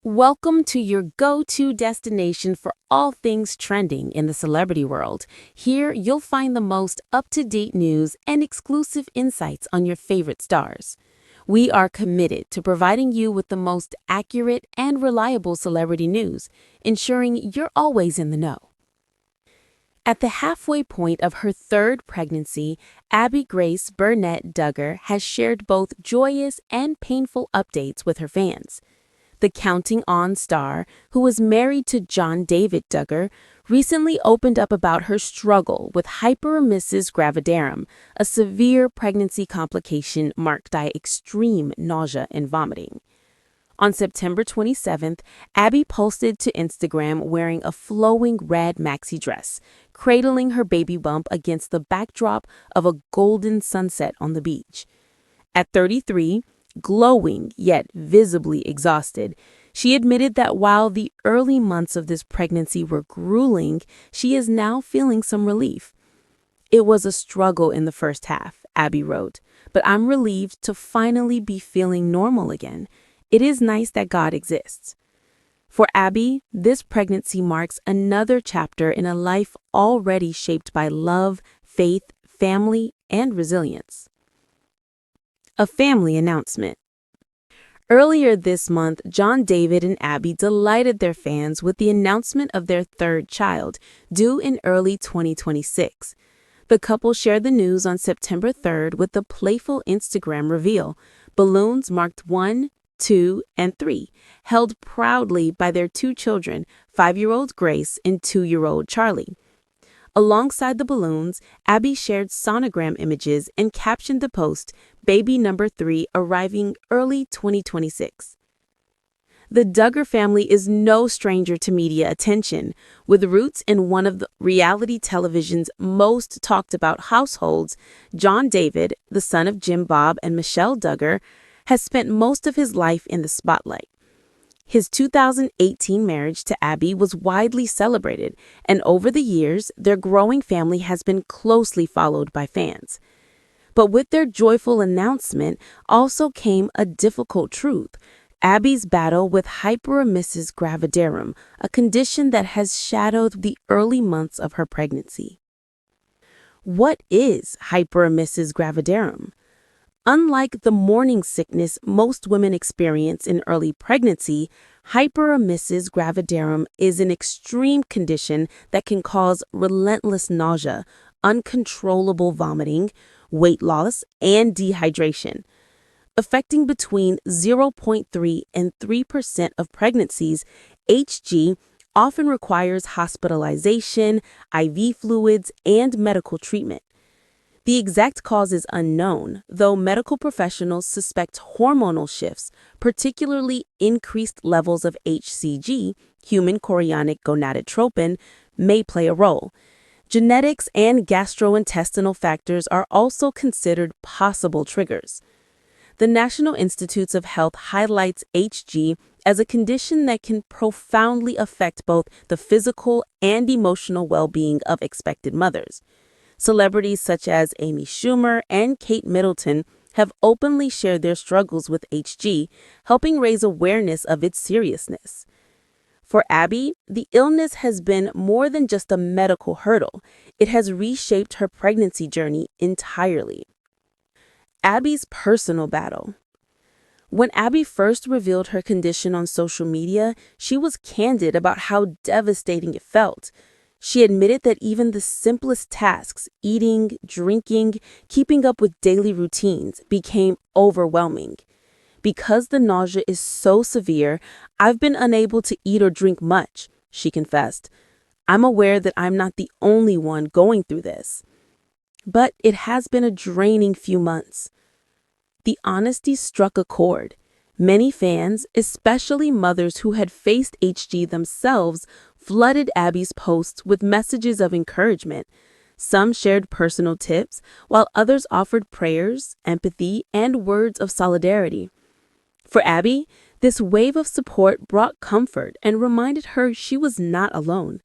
Welcome to your go-to destination for all things trending in the celebrity world. Here, you'll find the most up-to-date news and exclusive insights on your favorite stars. We are committed to providing you with the most accurate and reliable celebrity news, ensuring you're always in the know. At the halfway point of her third pregnancy, Abbie Grace Burnett Duggar has shared both joyous and painful updates with her fans. The Counting On star, who was married to John David Duggar, recently opened up about her struggle with hyperemesis gravidarum, a severe pregnancy complication marked by extreme nausea and vomiting. On September 27th, Abbie posted to Instagram wearing a flowing red maxi dress, cradling her baby bump against the backdrop of a golden sunset on the beach. At 33, glowing yet visibly exhausted, she admitted that while the early months of this pregnancy were grueling, she is now feeling some relief. "It was a struggle in the first half," Abbie wrote, "but I'm relieved to finally be feeling normal again. It is nice that God exists." For Abbie, this pregnancy marks another chapter in a life already shaped by love, faith, family, and resilience. A family announcement. Earlier this month, John David and Abbie delighted their fans with the announcement of their third child, due in early 2026. The couple shared the news on September 3rd with the playful Instagram reveal, balloons marked 1, 2, and 3, held proudly by their two children, 5-year-old Grace and 2-year-old Charlie. Alongside the balloons, Abbie shared sonogram images and captioned the post, "Baby number 3 arriving early 2026. The Duggar family is no stranger to media attention. With roots in one of the reality television's most talked about households, John David, the son of Jim Bob and Michelle Duggar, has spent most of his life in the spotlight. His 2018 marriage to Abbie was widely celebrated, and over the years, their growing family has been closely followed by fans. But with their joyful announcement also came a difficult truth: Abbie's battle with hyperemesis gravidarum, a condition that has shadowed the early months of her pregnancy. What is hyperemesis gravidarum? Unlike the morning sickness most women experience in early pregnancy, hyperemesis gravidarum is an extreme condition that can cause relentless nausea, uncontrollable vomiting, weight loss, and dehydration. Affecting between 0.3 and 3% of pregnancies, HG often requires hospitalization, IV fluids, and medical treatment. The exact cause is unknown, though medical professionals suspect hormonal shifts, particularly increased levels of HCG, human chorionic gonadotropin, may play a role. Genetics and gastrointestinal factors are also considered possible triggers. The National Institutes of Health highlights HG as a condition that can profoundly affect both the physical and emotional well-being of expected mothers. Celebrities such as Amy Schumer and Kate Middleton have openly shared their struggles with HG, helping raise awareness of its seriousness. For Abbie, the illness has been more than just a medical hurdle. It has reshaped her pregnancy journey entirely. Abbie's personal battle. When Abbie first revealed her condition on social media, she was candid about how devastating it felt. She admitted that even the simplest tasks, eating, drinking, keeping up with daily routines, became overwhelming. "Because the nausea is so severe, I've been unable to eat or drink much," she confessed. "I'm aware that I'm not the only one going through this. But it has been a draining few months." The honesty struck a chord. Many fans, especially mothers who had faced HG themselves, flooded Abbie's posts with messages of encouragement. Some shared personal tips, while others offered prayers, empathy, and words of solidarity. For Abbie, this wave of support brought comfort and reminded her she was not alone.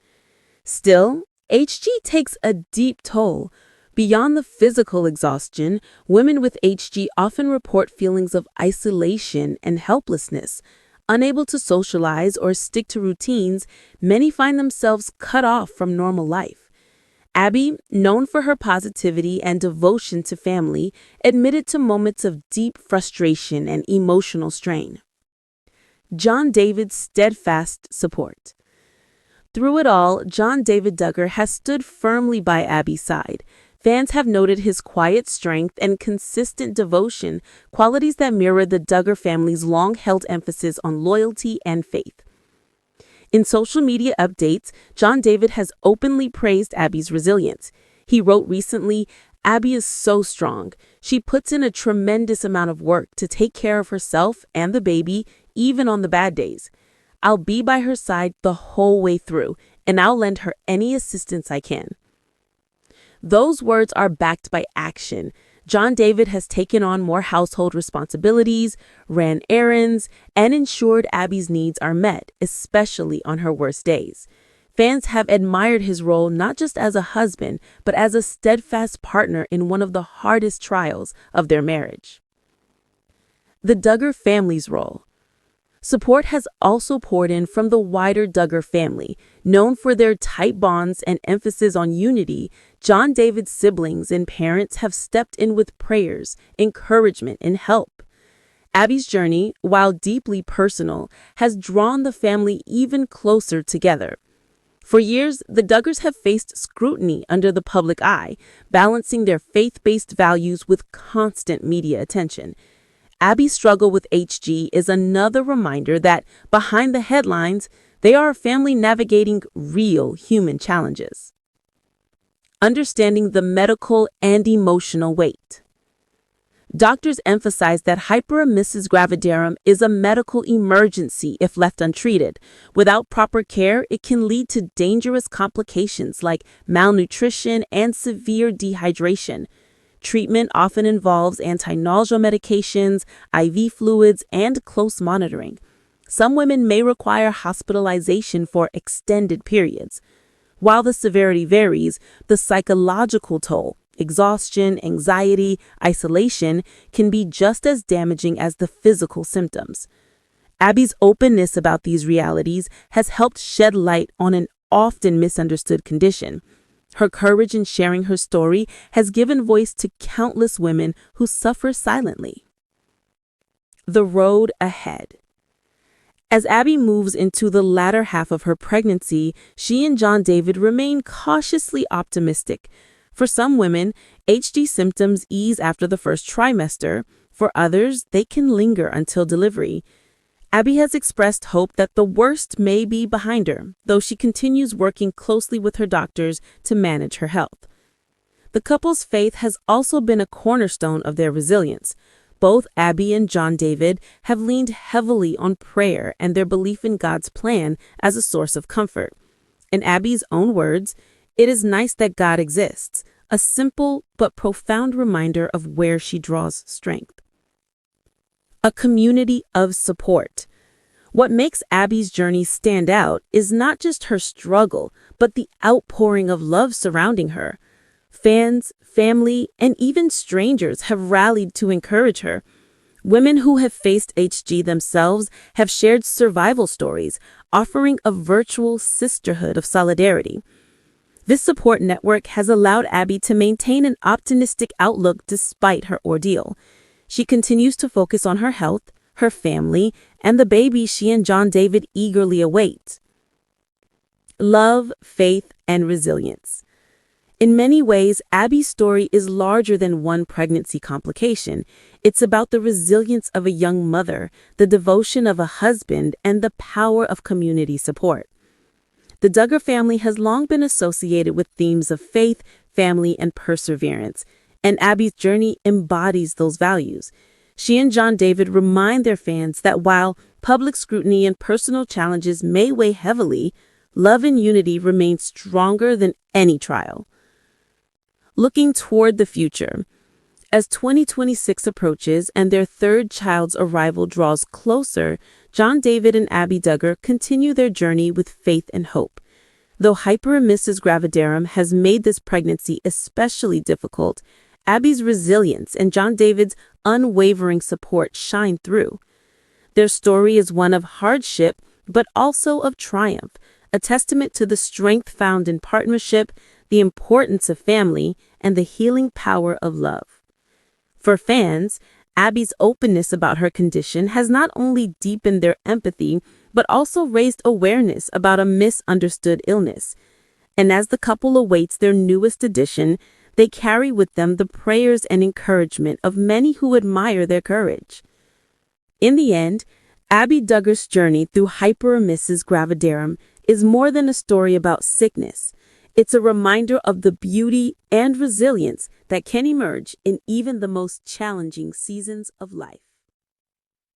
Still, HG takes a deep toll. Beyond the physical exhaustion, women with HG often report feelings of isolation and helplessness, Unable to socialize or stick to routines, many find themselves cut off from normal life. Abbie, known for her positivity and devotion to family, admitted to moments of deep frustration and emotional strain. John David's steadfast support. Through it all, John David Duggar has stood firmly by Abbie's side. Fans have noted his quiet strength and consistent devotion, qualities that mirror the Duggar family's long-held emphasis on loyalty and faith. In social media updates, John David has openly praised Abbie's resilience. He wrote recently, "Abbie is so strong. She puts in a tremendous amount of work to take care of herself and the baby, even on the bad days. I'll be by her side the whole way through, and I'll lend her any assistance I can." Those words are backed by action. John David has taken on more household responsibilities, ran errands, and ensured Abbie's needs are met, especially on her worst days. Fans have admired his role not just as a husband, but as a steadfast partner in one of the hardest trials of their marriage. The Duggar family's role. Support has also poured in from the wider Duggar family. Known for their tight bonds and emphasis on unity, John David's siblings and parents have stepped in with prayers, encouragement, and help. Abbie's journey, while deeply personal, has drawn the family even closer together. For years, the Duggars have faced scrutiny under the public eye, balancing their faith-based values with constant media attention. Abbie's struggle with HG is another reminder that behind the headlines, they are a family navigating real human challenges. Understanding the medical and emotional weight. Doctors emphasize that hyperemesis gravidarum is a medical emergency if left untreated. Without proper care, it can lead to dangerous complications like malnutrition and severe dehydration. Treatment often involves anti-nausea medications, IV fluids, and close monitoring. Some women may require hospitalization for extended periods. While the severity varies, the psychological toll, exhaustion, anxiety, isolation, can be just as damaging as the physical symptoms. Abbie's openness about these realities has helped shed light on an often misunderstood condition. Her courage in sharing her story has given voice to countless women who suffer silently. The road ahead. As Abbie moves into the latter half of her pregnancy, she and John David remain cautiously optimistic. For some women, HG symptoms ease after the first trimester. For others, they can linger until delivery. Abbie has expressed hope that the worst may be behind her, though she continues working closely with her doctors to manage her health. The couple's faith has also been a cornerstone of their resilience. Both Abbie and John David have leaned heavily on prayer and their belief in God's plan as a source of comfort. In Abbie's own words, "It is nice that God exists," a simple but profound reminder of where she draws strength. A community of support. What makes Abbie's journey stand out is not just her struggle, but the outpouring of love surrounding her. Fans, family, and even strangers have rallied to encourage her. Women who have faced HG themselves have shared survival stories, offering a virtual sisterhood of solidarity. This support network has allowed Abbie to maintain an optimistic outlook despite her ordeal. She continues to focus on her health, her family, and the baby she and John David eagerly await. Love, faith, and resilience. In many ways, Abbie's story is larger than one pregnancy complication. It's about the resilience of a young mother, the devotion of a husband, and the power of community support. The Duggar family has long been associated with themes of faith, family, and perseverance, and Abbie's journey embodies those values. She and John David remind their fans that while public scrutiny and personal challenges may weigh heavily, love and unity remain stronger than any trial. Looking toward the future. As 2026 approaches and their third child's arrival draws closer, John David and Abbie Duggar continue their journey with faith and hope. Though hyperemesis gravidarum has made this pregnancy especially difficult, Abbie's resilience and John David's unwavering support shine through. Their story is one of hardship, but also of triumph, a testament to the strength found in partnership, the importance of family, and the healing power of love. For fans, Abbie's openness about her condition has not only deepened their empathy, but also raised awareness about a misunderstood illness. And as the couple awaits their newest edition, they carry with them the prayers and encouragement of many who admire their courage. In the end, Abbie Duggar's journey through hyperemesis gravidarum is more than a story about sickness. It's a reminder of the beauty and resilience that can emerge in even the most challenging seasons of life.